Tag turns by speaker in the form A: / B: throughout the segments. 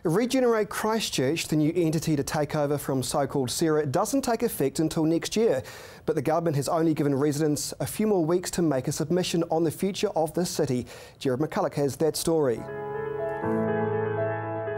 A: Regenerate Christchurch, the new entity to take over from so-called Sarah, doesn't take effect until next year, but the government has only given residents a few more weeks to make a submission on the future of this city. Jared McCulloch has that story.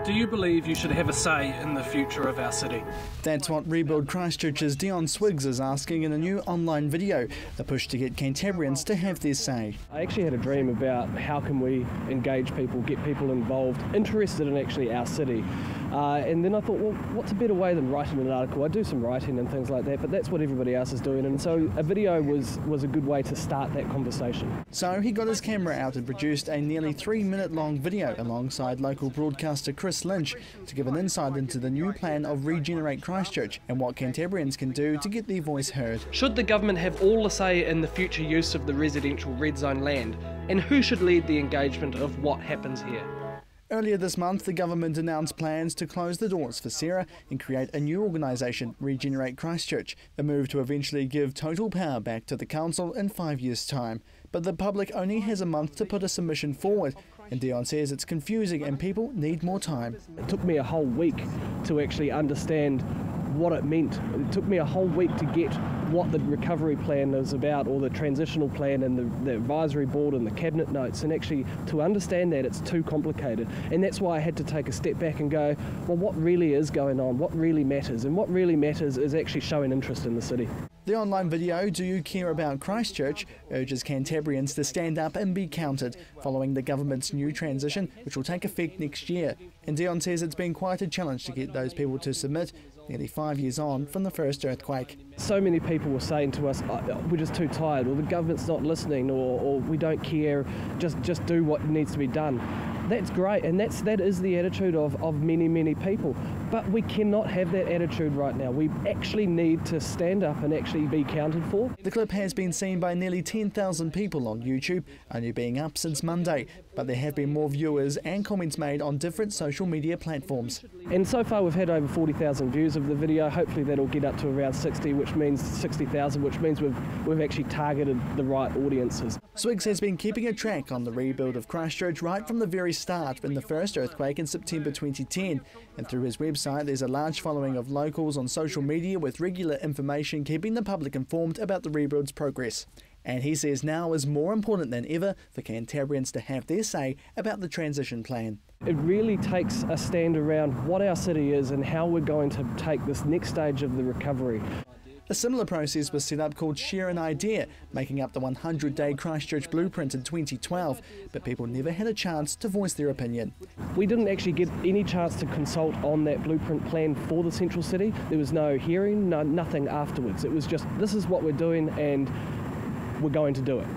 B: Do you believe you should have a say in the future of our city?
C: That's what Rebuild Christchurch's Dion Swiggs is asking in a new online video, a push to get Canterburyans to have their say.
D: I actually had a dream about how can we engage people, get people involved, interested in actually our city. And then I thought, well, what's a better way than writing an article? I do some writing and things like that, but that's what everybody else is doing. And so a video was a good way to start that conversation.
C: So he got his camera out and produced a nearly 3-minute long video alongside local broadcaster Chris Lynch to give an insight into the new plan of Regenerate Christchurch and what Canterburyans can do to get their voice heard.
B: Should the government have all the say in the future use of the residential red zone land? And who should lead the engagement of what happens here?
C: Earlier this month, the government announced plans to close the doors for Sarah and create a new organisation, Regenerate Christchurch, a move to eventually give total power back to the council in 5 years' time. But the public only has a month to put a submission forward, and Dion says it's confusing and people need more time.
D: It took me a whole week to actually understand what it meant. It took me a whole week to get what the recovery plan is about, or the transitional plan and the advisory board and the cabinet notes, and actually to understand that it's too complicated. And that's why I had to take a step back and go, well, what really is going on? What really matters? And what really matters is actually showing interest in the city.
C: The online video, Do You Care About Christchurch, urges Canterburyans to stand up and be counted, following the government's new transition, which will take effect next year. And Dion says it's been quite a challenge to get those people to submit, nearly 5 years on from the first earthquake.
D: So many people were saying to us, oh, we're just too tired, or the government's not listening, or we don't care, just do what needs to be done. That's great, and that is the attitude of many people. But we cannot have that attitude right now. We actually need to stand up and actually be counted for.
C: The clip has been seen by nearly 10,000 people on YouTube, only being up since Monday. But there have been more viewers and comments made on different social media platforms.
D: And so far we've had over 40,000 views of the video. Hopefully that'll get up to around 60, which means 60,000, which means we've actually targeted the right audiences.
C: Swiggs has been keeping a track on the rebuild of Christchurch right from the very start in the first earthquake in September 2010. And through his website, there's a large following of locals on social media with regular information keeping the public informed about the rebuild's progress. And he says now is more important than ever for Canterburyans to have their say about the transition plan.
D: It really takes a stand around what our city is and how we're going to take this next stage of the recovery.
C: A similar process was set up called Share an Idea, making up the 100-day Christchurch blueprint in 2012, but people never had a chance to voice their opinion.
D: We didn't actually get any chance to consult on that blueprint plan for the central city. There was no hearing, nothing afterwards. It was just, this is what we're doing and we're going to do it.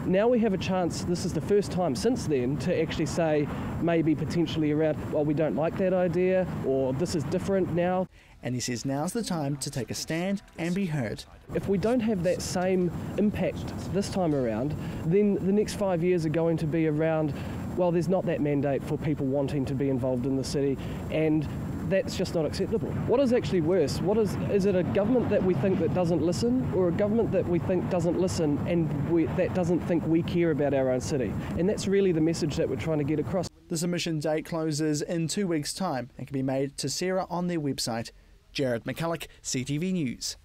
D: Now we have a chance, this is the first time since then, to actually say maybe potentially around, well, we don't like that idea, or this is different now.
C: And he says now's the time to take a stand and be heard.
D: If we don't have that same impact this time around, then the next 5 years are going to be around, well, there's not that mandate for people wanting to be involved in the city, and that's just not acceptable. What is actually worse? Is it a government that we think that doesn't listen, or a government that we think doesn't listen and that doesn't think we care about our own city? And that's really the message that we're trying to get across.
C: The submission date closes in 2 weeks' time and can be made to Sarah on their website. Jared McCulloch, CTV News.